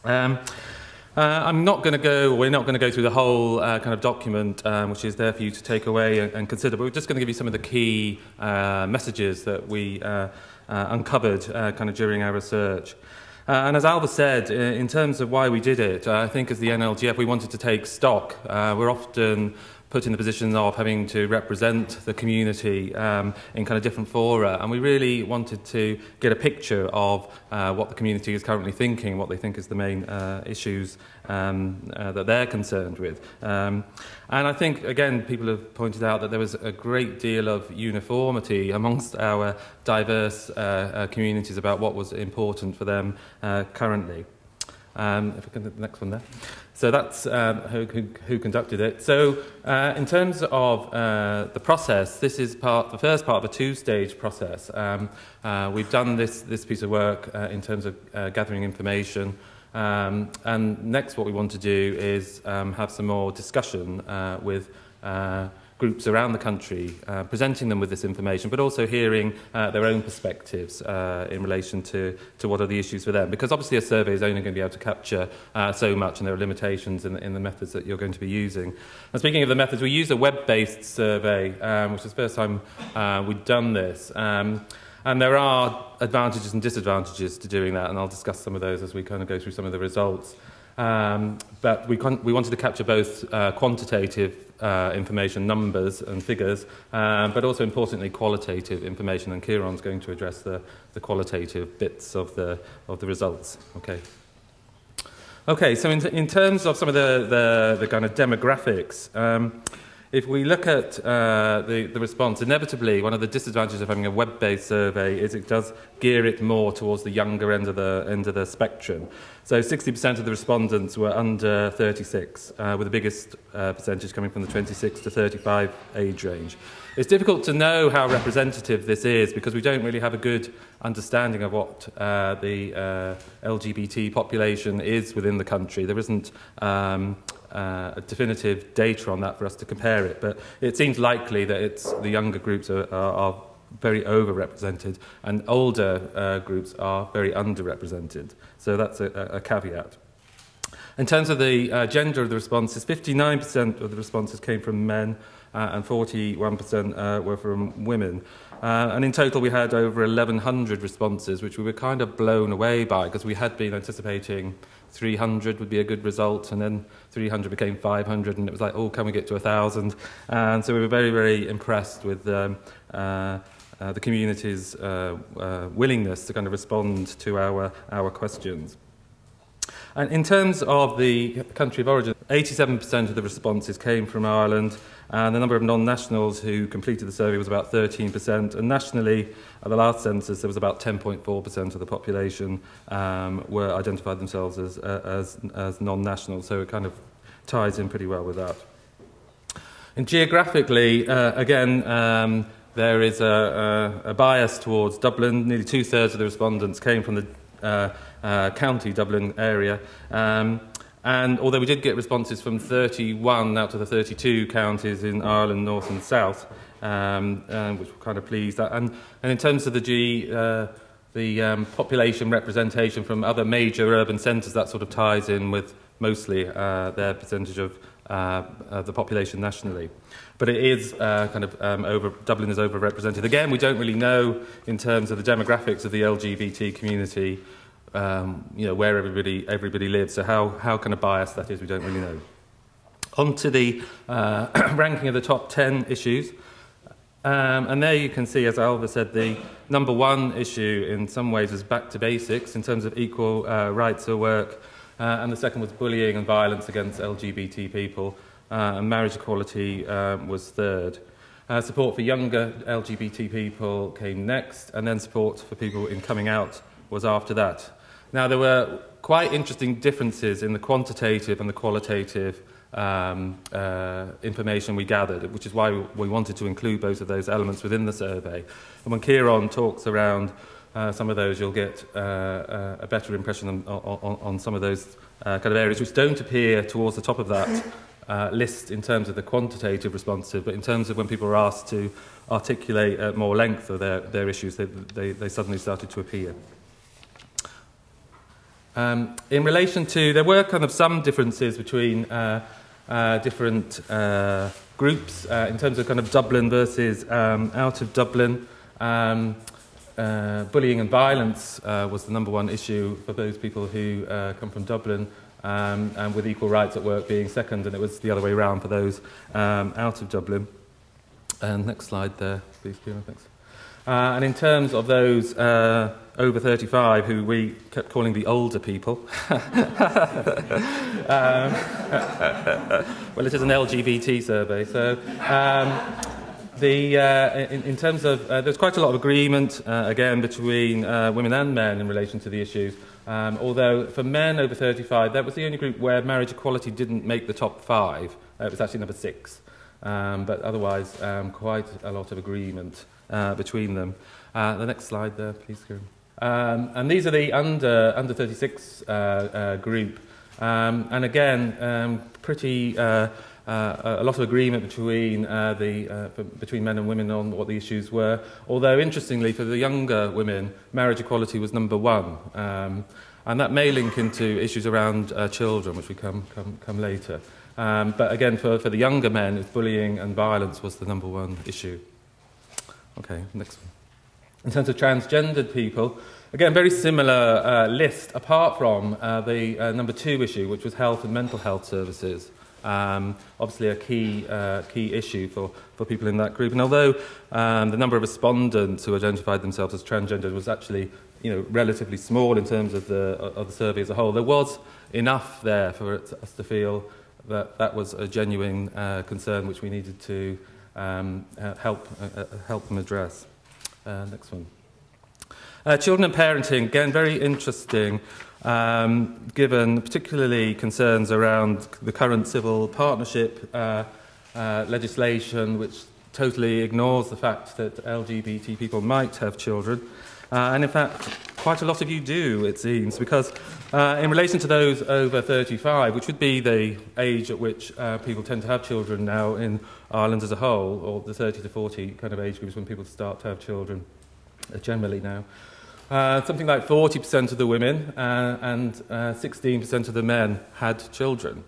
I'm not going to go, we're not going to go through the whole kind of document, which is there for you to take away and consider, but we're just going to give you some of the key messages that we uncovered kind of during our research. And as Ailbhe said, in terms of why we did it, I think as the NLGF we wanted to take stock. We're often put in the position of having to represent the community in kind of different fora, and we really wanted to get a picture of what the community is currently thinking, what they think is the main issues that they're concerned with. And I think, again, people have pointed out that there was a great deal of uniformity amongst our diverse communities about what was important for them currently. If we can the next one there. So that's who conducted it. So in terms of the process, this is the first part of a two-stage process. We've done this piece of work in terms of gathering information. And next what we want to do is have some more discussion with groups around the country, presenting them with this information, but also hearing their own perspectives in relation to what are the issues for them. Because obviously a survey is only going to be able to capture so much, and there are limitations in the methods that you're going to be using. And speaking of the methods, we used a web-based survey, which is the first time we'd done this. And there are advantages and disadvantages to doing that, and I'll discuss some of those as we kind of go through some of the results. But we wanted to capture both quantitative information, numbers and figures, but also importantly qualitative information, and Ciarán's going to address the qualitative bits of the results. Okay, so in terms of some of the kind of demographics, if we look at the response, inevitably one of the disadvantages of having a web-based survey is it does gear it more towards the younger end of the spectrum. So 60% of the respondents were under 36, with the biggest percentage coming from the 26 to 35 age range. It's difficult to know how representative this is because we don't really have a good understanding of what the LGBT population is within the country. There isn't definitive data on that for us to compare it, but it seems likely that the younger groups are very overrepresented and older groups are very underrepresented. So that's a caveat. In terms of the gender of the responses, 59% of the responses came from men and 41% were from women. And in total we had over 1,100 responses, which we were kind of blown away by because we had been anticipating 300 would be a good result, and then 300 became 500, and it was like, oh, can we get to 1,000? And so we were very, very impressed with the community's willingness to kind of respond to our questions. And in terms of the country of origin, 87% of the responses came from Ireland, and the number of non-nationals who completed the survey was about 13%. And nationally, at the last census, there was about 10.4% of the population were identified themselves as non-national. So it kind of ties in pretty well with that. And geographically, again, there is a bias towards Dublin. Nearly 2/3 of the respondents came from the county Dublin area. And although we did get responses from 31 out of the 32 counties in Ireland, North and South, which we're kind of pleased at. And in terms of the population representation from other major urban centres, that sort of ties in with mostly their percentage of the population nationally. But it is Dublin is overrepresented. Again, we don't really know in terms of the demographics of the LGBT community, where everybody lives. So how kind of biased that is, we don't really know. On to the ranking of the top 10 issues. And there you can see, as Ailbhe said, the number one issue in some ways is back to basics in terms of equal rights at work. And the second was bullying and violence against LGBT people. And marriage equality was third. Support for younger LGBT people came next, and then support for people in coming out was after that. Now, there were quite interesting differences in the quantitative and the qualitative information we gathered, which is why we wanted to include both of those elements within the survey. And when Ciarán talks around some of those, you'll get a better impression on some of those kind of areas which don't appear towards the top of that list in terms of the quantitative responses, but in terms of when people are asked to articulate at more length of their issues, they suddenly started to appear. In relation to, there were kind of some differences between different groups in terms of kind of Dublin versus out of Dublin. Bullying and violence was the #1 issue for those people who come from Dublin, and with equal rights at work being second, and it was the other way around for those out of Dublin. And next slide there, please, Ciarán, thanks. And in terms of those over 35, who we kept calling the older people, well, it is an LGBT survey, so in terms of, there's quite a lot of agreement, again, between women and men in relation to the issues, although for men over 35, that was the only group where marriage equality didn't make the top 5. It was actually #6. But otherwise, quite a lot of agreement between them. The next slide there, please, Ciarán. And these are the under 36 group. And again, pretty a lot of agreement between between men and women on what the issues were. Although, interestingly, for the younger women, marriage equality was #1. And that may link into issues around children, which we come later. But again, for the younger men, bullying and violence was the #1 issue. Okay, next one. In terms of transgendered people, again, very similar list, apart from the #2 issue, which was health and mental health services. Obviously a key issue for people in that group. And although the number of respondents who identified themselves as transgendered was actually, relatively small in terms of the survey as a whole, there was enough there for us to feel that that was a genuine concern which we needed to help them address. Next one. Children and parenting, again, very interesting, given particularly concerns around the current civil partnership legislation, which totally ignores the fact that LGBT people might have children. And in fact, quite a lot of you do, it seems, because in relation to those over 35, which would be the age at which people tend to have children now in Ireland as a whole, or the 30 to 40 kind of age groups when people start to have children generally now, something like 40% of the women and 16% of the men had children.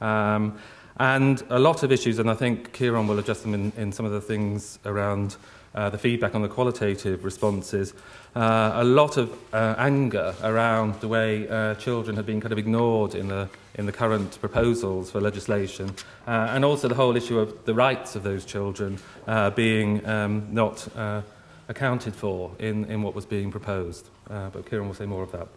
And a lot of issues, and I think Ciarán will address them in some of the things around the feedback on the qualitative responses, a lot of anger around the way children have been kind of ignored in the current proposals for legislation, and also the whole issue of the rights of those children being not accounted for in what was being proposed. But Ciarán will say more of that.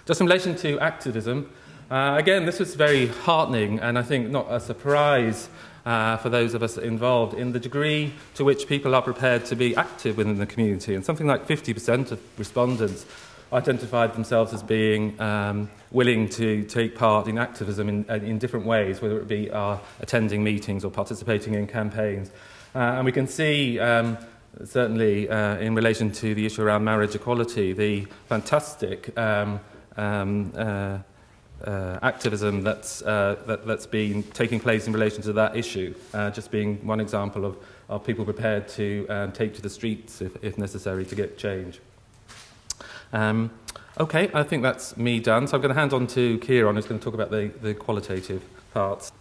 Just in relation to activism, again, this was very heartening, and I think not a surprise for those of us involved in the degree to which people are prepared to be active within the community. And something like 50% of respondents identified themselves as being willing to take part in activism in different ways, whether it be attending meetings or participating in campaigns. And we can see, certainly in relation to the issue around marriage equality, the fantastic activism that's been taking place in relation to that issue, just being one example of people prepared to take to the streets if necessary to get change. Okay, I think that's me done, so I'm going to hand on to Ciarán, who's going to talk about the qualitative parts.